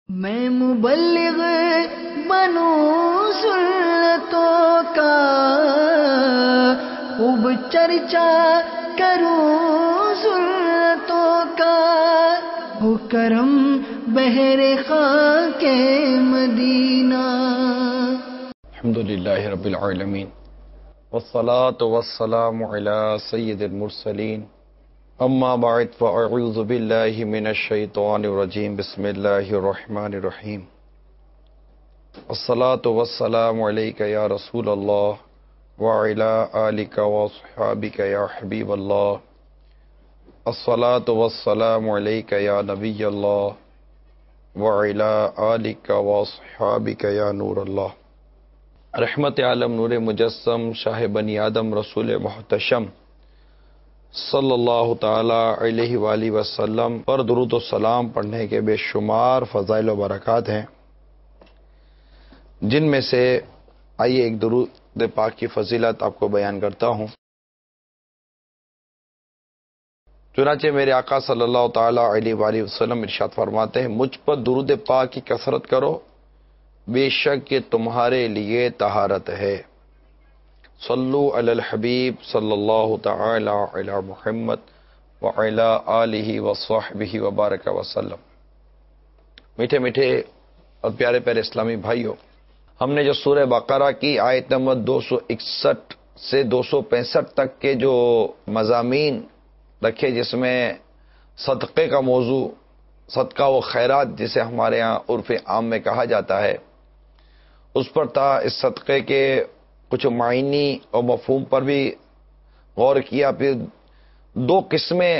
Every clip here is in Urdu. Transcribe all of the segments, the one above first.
میں مبلغ بنوں سنتوں کا، خوب چرچا کروں سنتوں کا، ہو کرم بہر خاک مدینہ۔ الحمدللہ رب العالمین، والصلاة والسلام علی سید المرسلین، اما بعد فاعوذ باللہ من الشیطان الرجیم، بسم اللہ الرحمن الرحیم۔ الصلاة والسلام علیک یا رسول اللہ وعلی آلک واصحابک یا حبیب اللہ، الصلاة والسلام علیک یا نبی اللہ وعلی آلک واصحابک یا نور اللہ۔ رحمت عالم نور مجسم شاہ بنی آدم رسول محتشم صلی اللہ تعالی علیہ وآلہ وسلم پر درود و سلام پڑھنے کے بے شمار فضائل و برکات ہیں، جن میں سے آئیے ایک درود پاک کی فضیلت آپ کو بیان کرتا ہوں۔ چنانچہ میرے آقا صلی اللہ تعالی علیہ وآلہ وسلم ارشاد فرماتے ہیں، مجھ پر درود پاک کی کثرت کرو، بے شک یہ تمہارے لیے طہارت ہے۔ صلو علی الحبیب صلی اللہ تعالی علی محمد وعلی آلہ وصحبہ وبارک وسلم۔ میٹھے میٹھے اور پیارے پیارے اسلامی بھائیوں، ہم نے جو سورہ بقرہ کی آیت نمبر 261 سے 265 تک کے جو مضامین رکھے، جس میں صدقے کا موضوع، صدقہ و خیرات جسے ہمارے ہاں عرف عام میں کہا جاتا ہے، اس پر تھا۔ اس صدقے کے کچھ معنی اور مفہوم پر بھی غور کیا۔ پھر دو قسمیں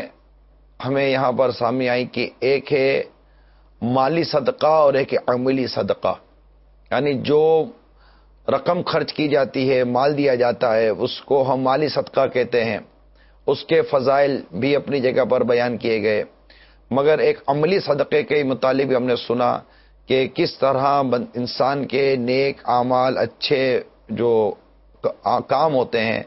ہمیں یہاں پر سامنے آئی کہ ایک ہے مالی صدقہ اور ایک ہے عملی صدقہ، یعنی جو رقم خرچ کی جاتی ہے، مال دیا جاتا ہے، اس کو ہم مالی صدقہ کہتے ہیں۔ اس کے فضائل بھی اپنی جگہ پر بیان کیے گئے، مگر ایک عملی صدقے کے متعلق بھی ہم نے سنا کہ کس طرح انسان کے نیک اعمال، اچھے جو کام ہوتے ہیں،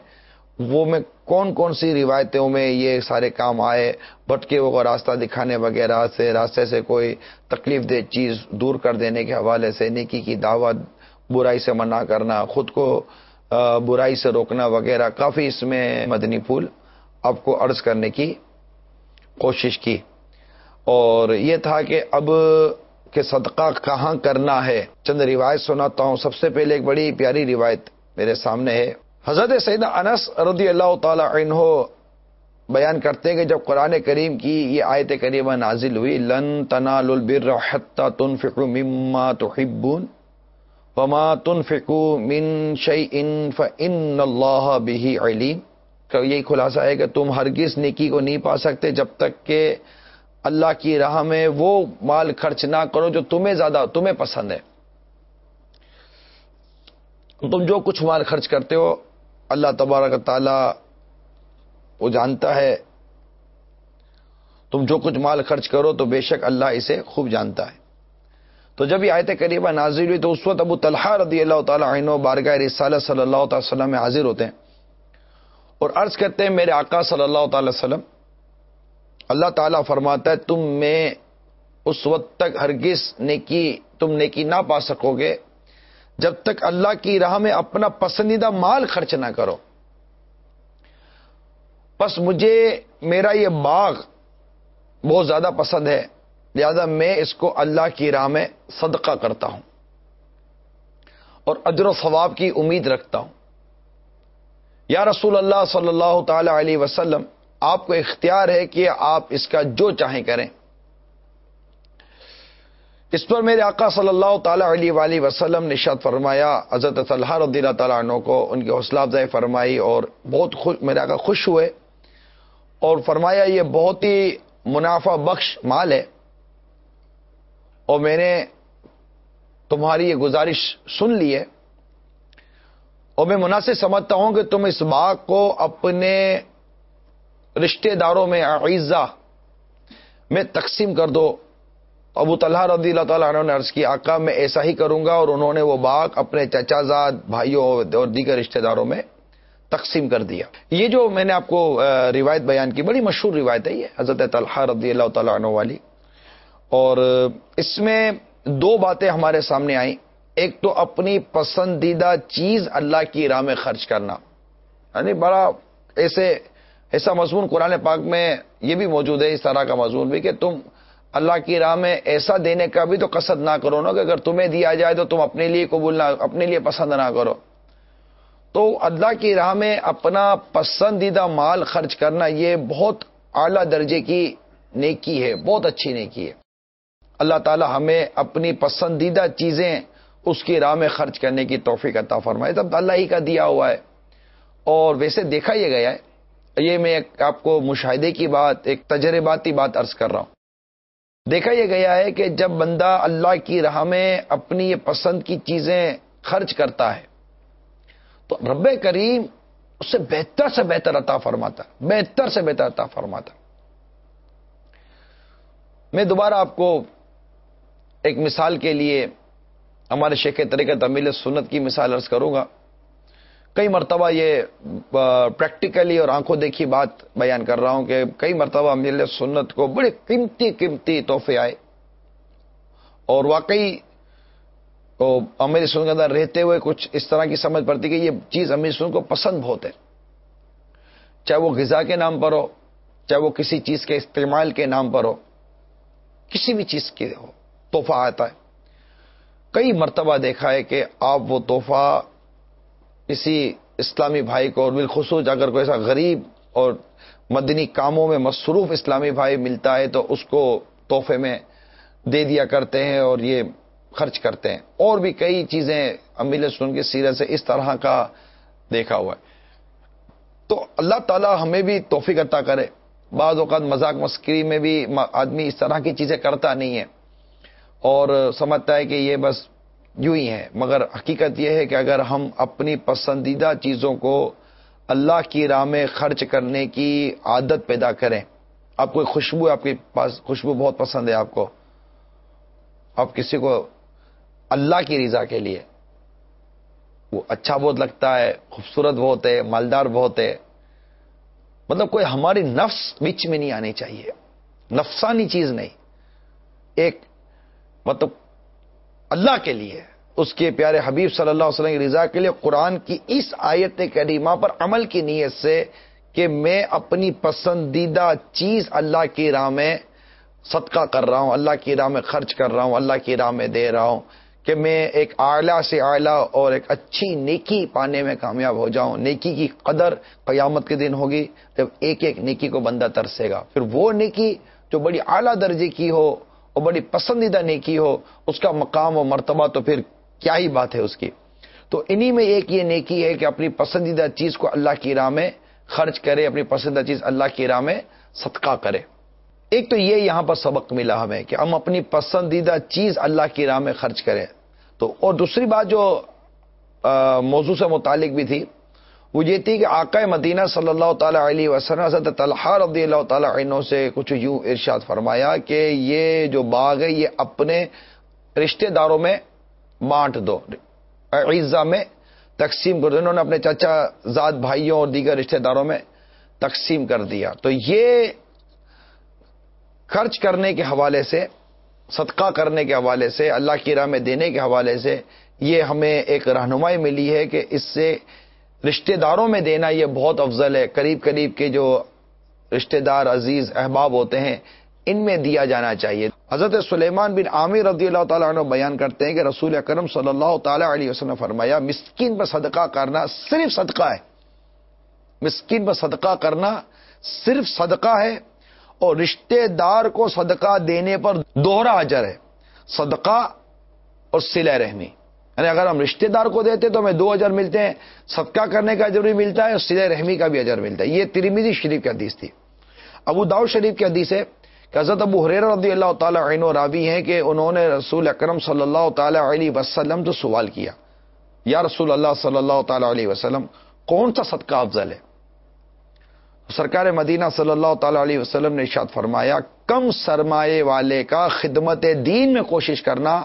وہ میں کون کون سی روایتوں میں یہ سارے کام آئے، بھٹکے کو راستہ دکھانے وغیرہ سے، راستے سے کوئی تکلیف دہ چیز دور کر دینے کے حوالے سے، نیکی کی دعوت، برائی سے منع کرنا، خود کو برائی سے روکنا وغیرہ، کافی اس میں مدنی پھول آپ کو عرض کرنے کی کوشش کی۔ اور یہ تھا کہ اب کہ صدقہ کہاں کرنا ہے، چند روایت سناتا ہوں۔ سب سے پہلے ایک بڑی پیاری روایت میرے سامنے ہے۔ حضرت سیدنا انس رضی اللہ تعالی عنہ بیان کرتے ہیں کہ جب قرآن کریم کی یہ آیت کریمہ نازل ہوئی، لن تنالوا البر حتی تنفقوا مما تحبون وما تنفقوا من شیء فإن اللہ بہ علیم، کہ یہی خلاصہ ہے کہ تم ہرگز نیکی کو نہیں پا سکتے جب تک کہ اللہ کی راہ میں وہ مال خرچ نہ کرو جو تمہیں پسند ہے۔ تم جو کچھ مال خرچ کرتے ہو، اللہ تبارک و تعالی وہ جانتا ہے۔ تم جو کچھ مال خرچ کرو تو بے شک اللہ اسے خوب جانتا ہے۔ تو جب یہ آیت کریمہ نازل ہوئی تو اس وقت ابو طلحہ رضی اللہ تعالی عنہ بارگاہ رسالت صلی اللہ تعالی وسلم میں حاضر ہوتے ہیں اور عرض کرتے ہیں، میرے آقا صلی اللہ تعالی وسلم، اللہ تعالیٰ فرماتا ہے تم میں اس وقت تک ہرگز تم نیکی نہ پا سکو گے جب تک اللہ کی راہ میں اپنا پسندیدہ مال خرچ نہ کرو۔ بس مجھے میرا یہ باغ بہت زیادہ پسند ہے، لہذا میں اس کو اللہ کی راہ میں صدقہ کرتا ہوں اور اجر و ثواب کی امید رکھتا ہوں۔ یا رسول اللہ صلی اللہ تعالی علیہ وسلم، آپ کو اختیار ہے کہ آپ اس کا جو چاہیں کریں۔ اس پر میرے آقا صلی اللہ تعالی علیہ وآلہ وسلم نے ارشاد فرمایا، حضرت طلحہ رضی اللہ تعالیٰ عنہ کو ان کی حوصلہ افزائی فرمائی اور بہت میرے آقا خوش ہوئے اور فرمایا یہ بہت ہی منافع بخش مال ہے، اور میں نے تمہاری یہ گزارش سن لی ہے اور میں مناسب سمجھتا ہوں کہ تم اس باغ کو اپنے رشتہ داروں میں، اعزہ میں تقسیم کر دو۔ ابو طلحہ رضی اللہ تعالیٰ عنہ نے عرض کی، آقا میں ایسا ہی کروں گا، اور انہوں نے وہ باغ اپنے چچا زاد، بھائیوں اور دیگر رشتہ داروں میں تقسیم کر دیا۔ یہ جو میں نے آپ کو روایت بیان کی، بڑی مشہور روایت ہے یہ حضرت طلحہ رضی اللہ تعالیٰ عنہ والی، اور اس میں دو باتیں ہمارے سامنے آئیں. ایک تو اپنی پسندیدہ چیز اللہ کی راہ میں خرچ کرنا، یعنی بڑا ایسا مضمون قرآن پاک میں یہ بھی موجود ہے، اس طرح کا مضمون بھی، کہ تم اللہ کی راہ میں ایسا دینے کا بھی تو قصد نہ کرو نا کہ اگر تمہیں دیا جائے تو تم اپنے لیے قبول نہ، اپنے لیے پسند نہ کرو. تو اللہ کی راہ میں اپنا پسندیدہ مال خرچ کرنا یہ بہت اعلیٰ درجے کی نیکی ہے، بہت اچھی نیکی ہے. اللہ تعالی ہمیں اپنی پسندیدہ چیزیں اس کی راہ میں خرچ کرنے کی توفیق عطا فرمائے. تب اللہ ہی کا دیا ہوا ہے. اور ویسے دیکھا یہ گیا ہے، یہ میں آپ کو مشاہدے کی بات، ایک تجرباتی بات عرض کر رہا ہوں. دیکھا یہ گیا ہے کہ جب بندہ اللہ کی راہ میں اپنی یہ پسند کی چیزیں خرچ کرتا ہے تو رب کریم اس سے بہتر عطا فرماتا، بہتر سے بہتر عطا فرماتا. میں دوبارہ آپ کو ایک مثال کے لیے ہمارے شیخ طریقت امیل سنت کی مثال عرض کروں گا. کئی مرتبہ یہ پریکٹیکلی اور آنکھوں دیکھی بات بیان کر رہا ہوں کہ کئی مرتبہ امیل سنت کو بڑے قیمتی تحفے آئے، اور واقعی امیل سنت کے اندر رہتے ہوئے کچھ اس طرح کی سمجھ پڑتی کہ یہ چیز امیل سنت کو پسند بہت ہے، چاہے وہ غذا کے نام پر ہو، چاہے وہ کسی چیز کے استعمال کے نام پر ہو، کسی بھی چیز کے ہو تحفہ آتا ہے. کئی مرتبہ دیکھا ہے کہ آپ وہ تحفہ کسی اسلامی بھائی کو، اور بالخصوص اگر کوئی ایسا غریب اور مدنی کاموں میں مصروف اسلامی بھائی ملتا ہے تو اس کو تحفے میں دے دیا کرتے ہیں اور یہ خرچ کرتے ہیں. اور بھی کئی چیزیں امیل سنت کی سیرت سے اس طرح کا دیکھا ہوا ہے. تو اللہ تعالی ہمیں بھی توفیق عطا کرے. بعض اوقات مذاق مسکری میں بھی آدمی اس طرح کی چیزیں کرتا نہیں ہے اور سمجھتا ہے کہ یہ بس یوں ہی ہے، مگر حقیقت یہ ہے کہ اگر ہم اپنی پسندیدہ چیزوں کو اللہ کی راہ میں خرچ کرنے کی عادت پیدا کریں. آپ کوئی خوشبو، آپ کے پاس خوشبو بہت پسند ہے آپ کو، آپ کسی کو اللہ کی رضا کے لیے، وہ اچھا بہت لگتا ہے، خوبصورت بہت ہے، مالدار بہت ہے، مطلب کوئی ہماری نفس بیچ میں نہیں آنی چاہیے، نفسانی چیز نہیں، ایک مطلب اللہ کے لیے، اس کے پیارے حبیب صلی اللہ علیہ وسلم کی رضا کے لیے قرآن کی اس آیت کریمہ پر عمل کی نیت سے کہ میں اپنی پسندیدہ چیز اللہ کی راہ میں صدقہ کر رہا ہوں، اللہ کی راہ میں خرچ کر رہا ہوں، اللہ کی راہ میں دے رہا ہوں، کہ میں ایک اعلیٰ سے اعلیٰ اور ایک اچھی نیکی پانے میں کامیاب ہو جاؤں. نیکی کی قدر قیامت کے دن ہوگی جب ایک ایک نیکی کو بندہ ترسے گا. پھر وہ نیکی جو بڑی اعلیٰ درجے کی ہو اور بڑی پسندیدہ نیکی ہو، اس کا مقام و مرتبہ تو پھر کیا ہی بات ہے اس کی. تو انہی میں ایک یہ نیکی ہے کہ اپنی پسندیدہ چیز کو اللہ کی راہ میں خرچ کرے، اپنی پسندیدہ چیز اللہ کی راہ میں صدقہ کرے. ایک تو یہ یہاں پر سبق ملا ہمیں کہ ہم اپنی پسندیدہ چیز اللہ کی راہ میں خرچ کریں. تو اور دوسری بات جو موضوع سے متعلق بھی تھی وہ یہ تھی کہ آقا مدینہ صلی اللہ تعالی علیہ وسلم حضرت طلحہ رضی اللہ تعالی عنہ سے کچھ یوں ارشاد فرمایا کہ یہ جو باغ ہے یہ اپنے رشتہ داروں میں بانٹ دو، اعزا میں تقسیم کر دو. انہوں نے اپنے چچا زاد بھائیوں اور دیگر رشتہ داروں میں تقسیم کر دیا. تو یہ خرچ کرنے کے حوالے سے، صدقہ کرنے کے حوالے سے، اللہ کی راہ میں دینے کے حوالے سے یہ ہمیں ایک رہنمائی ملی ہے کہ اس سے رشتہ داروں میں دینا یہ بہت افضل ہے. قریب قریب کے جو رشتہ دار عزیز احباب ہوتے ہیں ان میں دیا جانا چاہیے. حضرت سلیمان بن عامر رضی اللہ تعالیٰ عنہ بیان کرتے ہیں کہ رسول اکرم صلی اللہ تعالیٰ علیہ وسلم نے فرمایا مسکین پر صدقہ کرنا صرف صدقہ ہے، مسکین پر صدقہ کرنا صرف صدقہ ہے، اور رشتہ دار کو صدقہ دینے پر دوہرا اجر ہے، صدقہ اور صلہ رحمی. یعنی اگر ہم رشتہ دار کو دیتے تو ہمیں 2 اجر ملتے ہیں، صدقہ کرنے کا اجر بھی ملتا ہے اور صلہ رحمی کا بھی اجر ملتا ہے. یہ ترمذی شریف کی حدیث تھی. ابو داؤد شریف کی حدیث ہے کہ حضرت ابو ہریرہ رضی اللہ تعالی عنہ راوی ہیں کہ انہوں نے رسول اکرم صلی اللہ تعالی علیہ وسلم سے سوال کیا، یا رسول اللہ صلی اللہ تعالی علیہ وسلم کون سا صدقہ افضل ہے؟ سرکار مدینہ صلی اللہ تعالی علیہ وسلم نے ارشاد فرمایا کم سرمایے والے کا خدمت دین میں کوشش کرنا،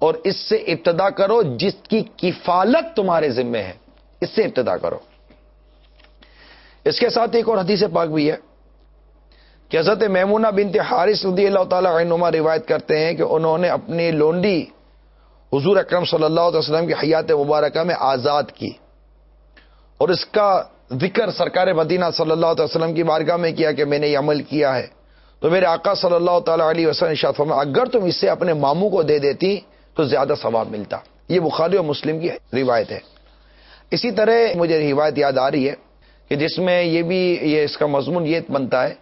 اور اس سے ابتدا کرو جس کی کفالت تمہارے ذمہ ہے، اس سے ابتدا کرو. اس کے ساتھ ایک اور حدیث پاک بھی ہے کہ حضرت میمونہ بنت حارث رضی اللہ تعالی عنہما روایت کرتے ہیں کہ انہوں نے اپنی لونڈی حضور اکرم صلی اللہ علیہ وسلم کی حیات مبارکہ میں آزاد کی، اور اس کا ذکر سرکار مدینہ صلی اللہ علیہ وسلم کی بارگاہ میں کیا کہ میں نے یہ عمل کیا ہے. تو میرے آقا صلی اللہ تعالی علیہ وسلم ارشاد فرمایا اگر تم اسے اپنے ماموں کو دے دیتی تو زیادہ ثواب ملتا. یہ بخاری اور مسلم کی روایت ہے. اسی طرح مجھے روایت یاد آ رہی ہے کہ جس میں یہ اس کا مضمون یہ بنتا ہے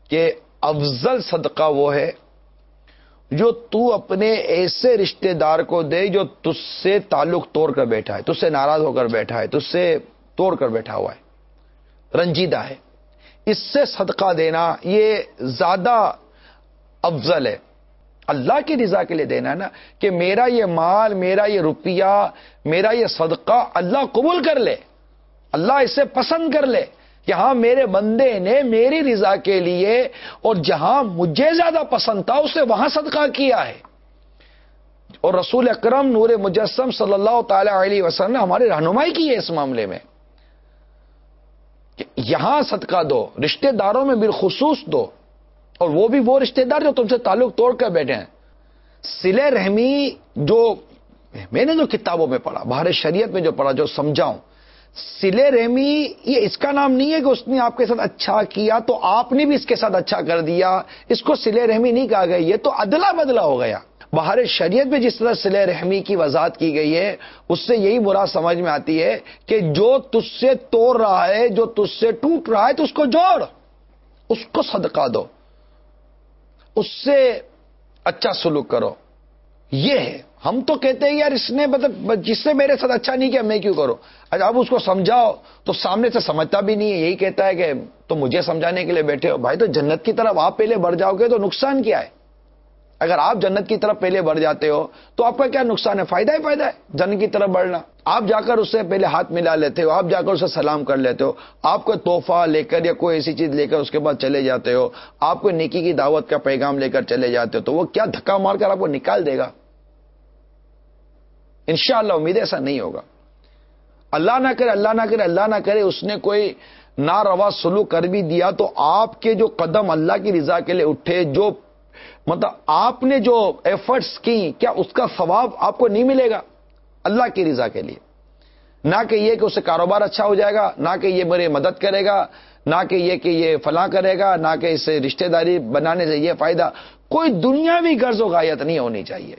کہ افضل صدقہ وہ ہے جو تو اپنے ایسے رشتہ دار کو دے جو تجھ سے تعلق توڑ کر بیٹھا ہے، تجھ سے ناراض ہو کر بیٹھا ہے، تجھ سے توڑ کر بیٹھا ہوا ہے، رنجیدہ ہے. اس سے صدقہ دینا یہ زیادہ افضل ہے. اللہ کی رضا کے لیے دینا ہے نا، کہ میرا یہ مال، میرا یہ روپیہ، میرا یہ صدقہ اللہ قبول کر لے، اللہ اسے پسند کر لے کہ ہاں میرے بندے نے میری رضا کے لیے اور جہاں مجھے زیادہ پسند تھا اسے وہاں صدقہ کیا ہے. اور رسول اکرم نور مجسم صلی اللہ تعالی علیہ وسلم نے ہماری رہنمائی کی ہے اس معاملے میں کہ یہاں صدقہ دو، رشتہ داروں میں بالخصوص دو، اور وہ بھی وہ رشتہ دار جو تم سے تعلق توڑ کر بیٹھے ہیں. صلہ رحمی جو میں نے جو کتابوں میں پڑھا، بہار شریعت میں جو پڑھا، جو سمجھاؤں، صلہ رحمی یہ اس کا نام نہیں ہے کہ اس نے آپ کے ساتھ اچھا کیا تو آپ نے بھی اس کے ساتھ اچھا کر دیا، اس کو صلہ رحمی نہیں کہا گیا، یہ تو ادلا بدلا ہو گیا. بہار شریعت میں جس طرح صلہ رحمی کی وضاحت کی گئی ہے اس سے یہی مراد سمجھ میں آتی ہے کہ جو تجھ سے توڑ رہا ہے، جو تجھ سے ٹوٹ رہا ہے تو اس کو جوڑ، اس کو صدقہ دو، اس سے اچھا سلوک کرو. یہ ہے. ہم تو کہتے ہیں یار اس نے مطلب جس نے میرے ساتھ اچھا نہیں کیا میں کیوں کروں. اچھا اب اس کو سمجھاؤ تو سامنے سے سمجھتا بھی نہیں ہے، یہی کہتا ہے کہ تم مجھے سمجھانے کے لیے بیٹھے ہو. بھائی تو جنت کی طرف آپ پہلے بڑھ جاؤ گے تو نقصان کیا ہے؟ اگر آپ جنت کی طرف پہلے بڑھ جاتے ہو تو آپ کا کیا نقصان ہے؟ فائدہ ہی فائدہ ہے جنت کی طرف بڑھنا. آپ جا کر اس سے پہلے ہاتھ ملا لیتے ہو، آپ جا کر اسے سلام کر لیتے ہو، آپ کو تحفہ لے کر یا کوئی ایسی چیز لے کر اس کے بعد چلے جاتے ہو، آپ کو نیکی کی دعوت کا پیغام لے کر چلے جاتے ہو، تو وہ کیا دھکا مار کر آپ کو نکال دے گا؟ انشاءاللہ امید ایسا نہیں ہوگا. اللہ نہ کرے، اللہ نہ کرے، اللہ نہ کرے اس نے کوئی ناروا سلوک کر بھی دیا تو آپ کے جو قدم اللہ کی رضا کے لیے اٹھے، جو مطلب آپ نے جو ایفرٹس کی، کیا اس کا ثواب آپ کو نہیں ملے گا اللہ کی رضا کے لیے؟ نہ کہ یہ کہ اس سے کاروبار اچھا ہو جائے گا، نہ کہ یہ میری مدد کرے گا، نہ کہ یہ فلاں کرے گا، نہ کہ اس سے رشتہ داری بنانے سے یہ فائدہ. کوئی دنیاوی غرض و غایت نہیں ہونی چاہیے.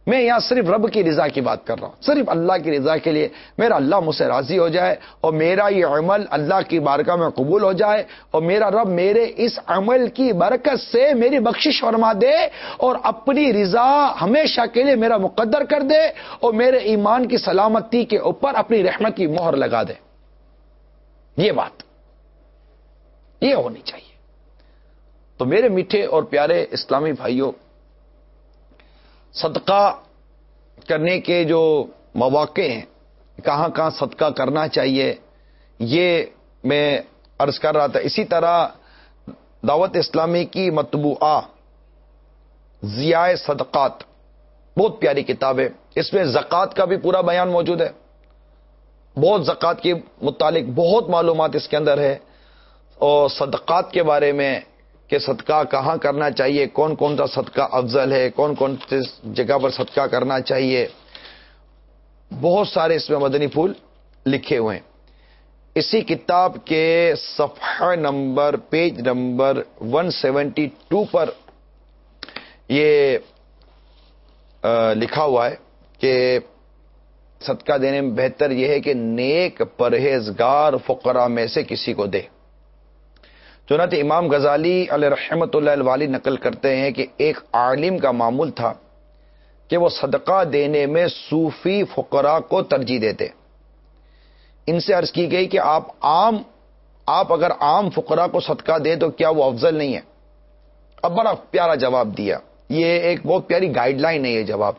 میں یہاں صرف رب کی رضا کی بات کر رہا ہوں، صرف اللہ کی رضا کے لیے میرا اللہ مجھ سے راضی ہو جائے اور میرا یہ عمل اللہ کی بارگاہ میں قبول ہو جائے اور میرا رب میرے اس عمل کی برکت سے میری بخشش فرما دے اور اپنی رضا ہمیشہ کے لیے میرا مقدر کر دے اور میرے ایمان کی سلامتی کے اوپر اپنی رحمت کی مہر لگا دے. یہ بات یہ ہونی چاہیے. تو میرے میٹھے اور پیارے اسلامی بھائیوں، صدقہ کرنے کے جو مواقع ہیں، کہاں کہاں صدقہ کرنا چاہیے، یہ میں عرض کر رہا تھا. اسی طرح دعوت اسلامی کی مطبوعہ ضیاء صدقات بہت پیاری کتاب ہے. اس میں زکوٰۃ کا بھی پورا بیان موجود ہے، بہت زکوٰۃ کے متعلق بہت معلومات اس کے اندر ہے، اور صدقات کے بارے میں کہ صدقہ کہاں کرنا چاہیے، کون کون سا صدقہ افضل ہے، کون کون سی جگہ پر صدقہ کرنا چاہیے. بہت سارے اس میں مدنی پھول لکھے ہوئے ہیں. اسی کتاب کے صفحہ نمبر پیج نمبر 172 پر یہ لکھا ہوا ہے کہ صدقہ دینے میں بہتر یہ ہے کہ نیک پرہیزگار فقراء میں سے کسی کو دے. چنانچہ امام غزالی علیہ رحمۃ اللہ الوالی نقل کرتے ہیں کہ ایک عالم کا معمول تھا کہ وہ صدقہ دینے میں صوفی فقراء کو ترجیح دیتے. ان سے عرض کی گئی کہ آپ اگر عام فقراء کو صدقہ دیں تو کیا وہ افضل نہیں ہے؟ اب بڑا پیارا جواب دیا. یہ ایک بہت پیاری گائیڈ لائن ہے یہ جواب.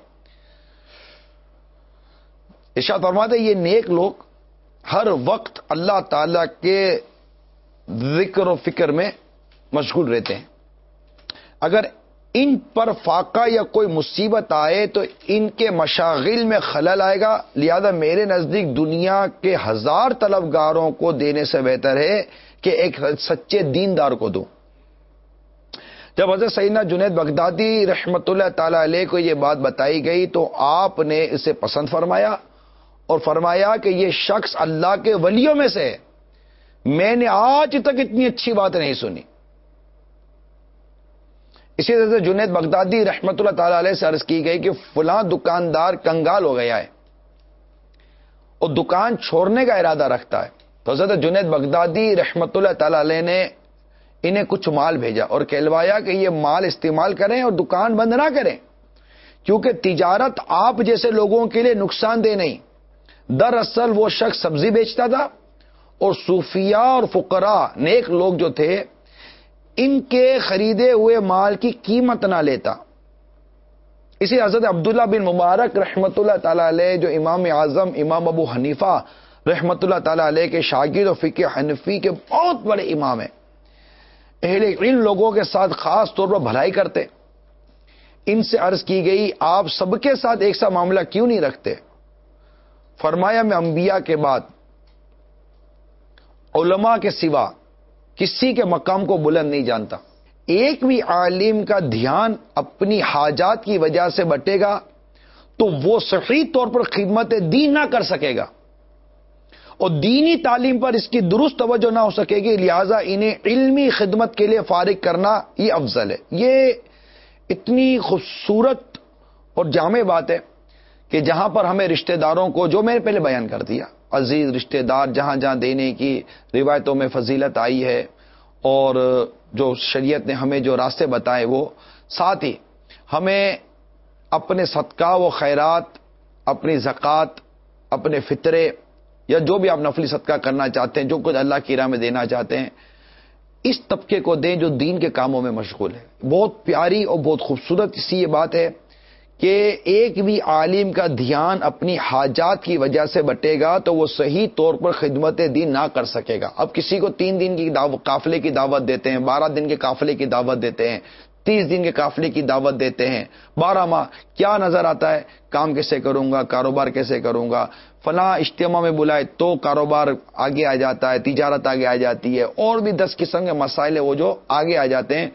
ارشاد فرماتے یہ نیک لوگ ہر وقت اللہ تعالی کے ذکر و فکر میں مشغول رہتے ہیں. اگر ان پر فاقہ یا کوئی مصیبت آئے تو ان کے مشاغل میں خلل آئے گا. لہذا میرے نزدیک دنیا کے 1000 طلبگاروں کو دینے سے بہتر ہے کہ ایک سچے دیندار کو دوں. جب حضرت سیدنا جنید بغدادی رحمت اللہ تعالی علیہ کو یہ بات بتائی گئی تو آپ نے اسے پسند فرمایا اور فرمایا کہ یہ شخص اللہ کے ولیوں میں سے ہے. میں نے آج تک اتنی اچھی بات نہیں سنی. اسی طرح سے جنید بغدادی رحمت اللہ تعالی علیہ سے عرض کی گئی کہ فلاں دکاندار کنگال ہو گیا ہے اور دکان چھوڑنے کا ارادہ رکھتا ہے. تو حضرت جنید بغدادی رحمت اللہ تعالی علیہ نے انہیں کچھ مال بھیجا اور کہلوایا کہ یہ مال استعمال کریں اور دکان بند نہ کریں، کیونکہ تجارت آپ جیسے لوگوں کے لیے نقصان دہ نہیں. دراصل وہ شخص سبزی بیچتا تھا اور صوفیاء اور فقراء نیک لوگ جو تھے ان کے خریدے ہوئے مال کی قیمت نہ لیتا. اسی حضرت عبداللہ بن مبارک رحمت اللہ تعالی علیہ جو امام اعظم امام ابو حنیفہ رحمت اللہ تعالی علیہ کے شاگرد و فقہ حنفی کے بہت بڑے امام ہیں، اہل علم لوگوں کے ساتھ خاص طور پر بھلائی کرتے. ان سے عرض کی گئی آپ سب کے ساتھ ایک سا معاملہ کیوں نہیں رکھتے؟ فرمایا میں انبیاء کے بعد علماء کے سوا کسی کے مقام کو بلند نہیں جانتا. ایک بھی عالم کا دھیان اپنی حاجات کی وجہ سے بٹے گا تو وہ صحیح طور پر خدمت دین نہ کر سکے گا اور دینی تعلیم پر اس کی درست توجہ نہ ہو سکے گی. لہذا انہیں علمی خدمت کے لیے فارغ کرنا یہ افضل ہے. یہ اتنی خوبصورت اور جامع بات ہے کہ جہاں پر ہمیں رشتہ داروں کو، جو میں نے پہلے بیان کر دیا، عزیز رشتہ دار جہاں جہاں دینے کی روایتوں میں فضیلت آئی ہے اور جو شریعت نے ہمیں جو راستے بتائے، وہ ساتھ ہی ہمیں اپنے صدقہ و خیرات، اپنی زکوٰۃ، اپنے فطرے یا جو بھی آپ نفلی صدقہ کرنا چاہتے ہیں، جو کچھ اللہ کی راہ میں دینا چاہتے ہیں، اس طبقے کو دیں جو دین کے کاموں میں مشغول ہے. بہت پیاری اور بہت خوبصورت اسی یہ بات ہے کہ ایک بھی عالم کا دھیان اپنی حاجات کی وجہ سے بٹے گا تو وہ صحیح طور پر خدمت دین نہ کر سکے گا. اب کسی کو 3 دن کی قافلے کی دعوت دیتے ہیں، 12 دن کے قافلے کی دعوت دیتے ہیں، 30 دن کے قافلے کی دعوت دیتے ہیں، 12 ماہ کیا نظر آتا ہے؟ کام کیسے کروں گا، کاروبار کیسے کروں گا، فلاں اجتماع میں بلائے تو کاروبار آگے آ جاتا ہے، تجارت آگے آ جاتی ہے، اور بھی 10 قسم کے مسائل وہ جو آگے آ جاتے ہیں.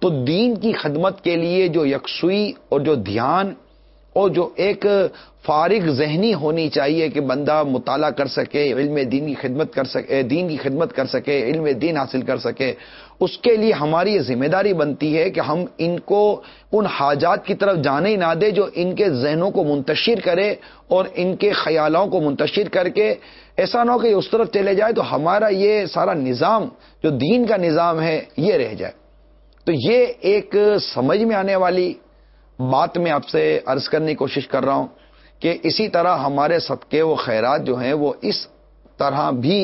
تو دین کی خدمت کے لیے جو یکسوئی اور جو دھیان اور جو ایک فارغ ذہنی ہونی چاہیے کہ بندہ مطالعہ کر سکے، علم دین کی خدمت کر سکے، دین کی خدمت کر سکے، علم دین حاصل کر سکے، اس کے لیے ہماری یہ ذمہ داری بنتی ہے کہ ہم ان کو ان حاجات کی طرف جانے ہی نہ دے جو ان کے ذہنوں کو منتشر کرے اور ان کے خیالوں کو منتشر کر کے ایسا نہ ہو کہ اس طرف چلے جائے تو ہمارا یہ سارا نظام جو دین کا نظام ہے یہ رہ جائے. تو یہ ایک سمجھ میں آنے والی بات میں آپ سے عرض کرنے کی کوشش کر رہا ہوں کہ اسی طرح ہمارے صدقے و خیرات جو ہیں وہ اس طرح بھی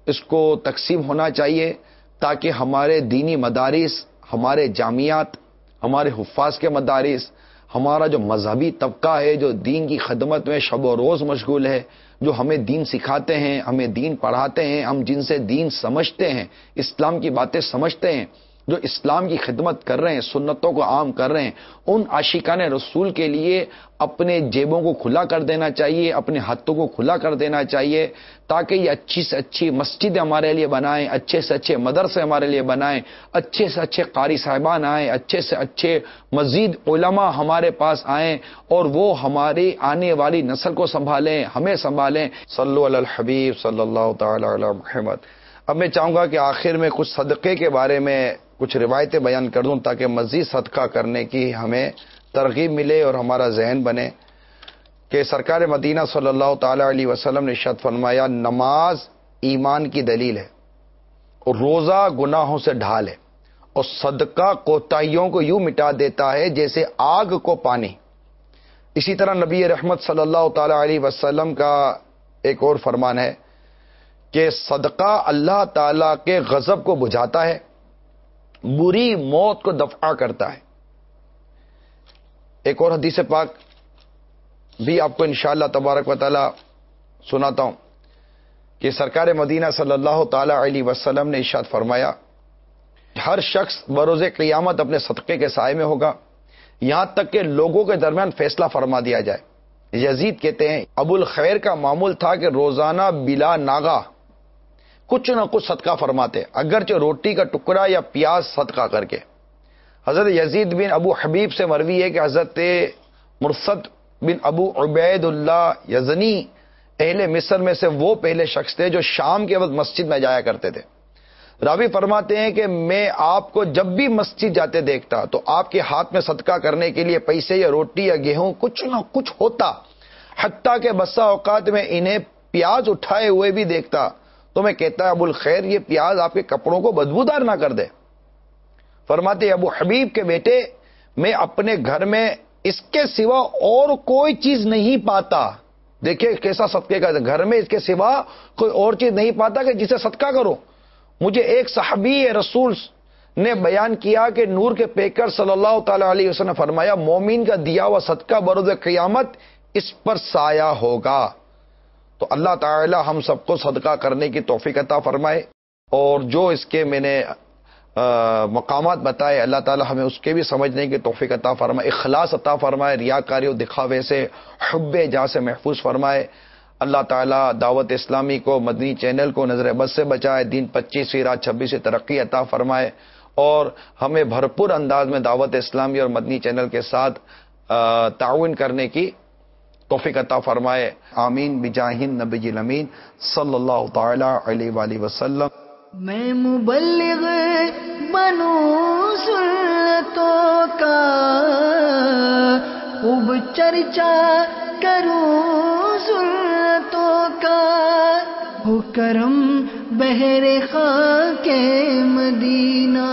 اس کو تقسیم ہونا چاہیے تاکہ ہمارے دینی مدارس، ہمارے جامعات، ہمارے حفاظ کے مدارس، ہمارا جو مذہبی طبقہ ہے جو دین کی خدمت میں شب و روز مشغول ہے، جو ہمیں دین سکھاتے ہیں، ہمیں دین پڑھاتے ہیں، ہم جن سے دین سمجھتے ہیں، اسلام کی باتیں سمجھتے ہیں، جو اسلام کی خدمت کر رہے ہیں، سنتوں کو عام کر رہے ہیں، ان عاشقان رسول کے لیے اپنے جیبوں کو کھلا کر دینا چاہیے، اپنے ہاتھوں کو کھلا کر دینا چاہیے تاکہ یہ اچھی سے اچھی مسجد ہمارے لیے بنائیں، اچھے سے اچھے مدرسے ہمارے لیے بنائیں، اچھے سے اچھے قاری صاحبان آئیں، اچھے سے اچھے مزید علماء ہمارے پاس آئیں اور وہ ہماری آنے والی نسل کو سنبھالیں، ہمیں سنبھالیں. صلو علی الحبیب صلی اللہ تعالی علی محمد. اب میں چاہوں گا کہ آخر میں کچھ صدقے کے بارے میں کچھ روایتیں بیان کر دوں تاکہ مزید صدقہ کرنے کی ہمیں ترغیب ملے اور ہمارا ذہن بنے کہ سرکار مدینہ صلی اللہ تعالی علیہ وسلم نے ارشاد فرمایا نماز ایمان کی دلیل ہے اور روزہ گناہوں سے ڈھال ہے اور صدقہ کوتاہیوں کو یوں مٹا دیتا ہے جیسے آگ کو پانی. اسی طرح نبی رحمت صلی اللہ تعالی علیہ وسلم کا ایک اور فرمان ہے کہ صدقہ اللہ تعالی کے غضب کو بجھاتا ہے، بری موت کو دفع کرتا ہے. ایک اور حدیث پاک بھی آپ کو انشاءاللہ تبارک و تعالی سناتا ہوں کہ سرکار مدینہ صلی اللہ تعالی علیہ وسلم نے ارشاد فرمایا ہر شخص بروز قیامت اپنے صدقے کے سائے میں ہوگا یہاں تک کہ لوگوں کے درمیان فیصلہ فرما دیا جائے. یزید کہتے ہیں ابو الخیر کا معمول تھا کہ روزانہ بلا ناغہ کچھ نہ کچھ صدقہ فرماتے، اگرچہ روٹی کا ٹکڑا یا پیاز صدقہ کر کے۔ حضرت یزید بن ابو حبیب سے مروی ہے کہ حضرت مرثد بن ابو عبید اللہ یزنی اہل مصر میں سے وہ پہلے شخص تھے جو شام کے وقت مسجد میں جایا کرتے تھے۔ راوی فرماتے ہیں کہ میں آپ کو جب بھی مسجد جاتے دیکھتا تو آپ کے ہاتھ میں صدقہ کرنے کے لیے پیسے یا روٹی یا گیہوں کچھ نہ کچھ ہوتا، حتیٰ کہ بسا اوقات میں انہیں پیاز اٹھائے ہوئے بھی دیکھتا تو میں کہتا ابو الخیر یہ پیاز آپ کے کپڑوں کو بدبودار نہ کر دے۔ فرماتے ابو حبیب کے بیٹے میں اپنے گھر میں اس کے سوا اور کوئی چیز نہیں پاتا، دیکھیں کیسا صدقے کا، گھر میں اس کے سوا کوئی اور چیز نہیں پاتا کہ جسے صدقہ کرو۔ مجھے ایک صحابی رسول نے بیان کیا کہ نور کے پیکر صلی اللہ تعالی علیہ وسلم نے فرمایا مومن کا دیا ہوا صدقہ بروز قیامت اس پر سایہ ہوگا۔ تو اللہ تعالی ہم سب کو صدقہ کرنے کی توفیق عطا فرمائے، اور جو اس کے میں نے مقامات بتائے اللہ تعالی ہمیں اس کے بھی سمجھنے کی توفیق عطا فرمائے، اخلاص عطا فرمائے، ریاکاری و دکھاوے سے حب جاں سے محفوظ فرمائے۔ اللہ تعالیٰ دعوت اسلامی کو، مدنی چینل کو نظر بد سے بچائے، دین 25 رات 26 ترقی عطا فرمائے، اور ہمیں بھرپور انداز میں دعوت اسلامی اور مدنی چینل کے ساتھ تعاون کرنے کی توفیق عطا فرمائے۔ آمین بجاہ النبی الامین صلی اللہ تعالی علیہ وآلہ وسلم۔ میں مبلغ بنوں سنتوں کا، خوب چرچا کروں سنتوں کا، ہو کرم بہر خاک مدینہ۔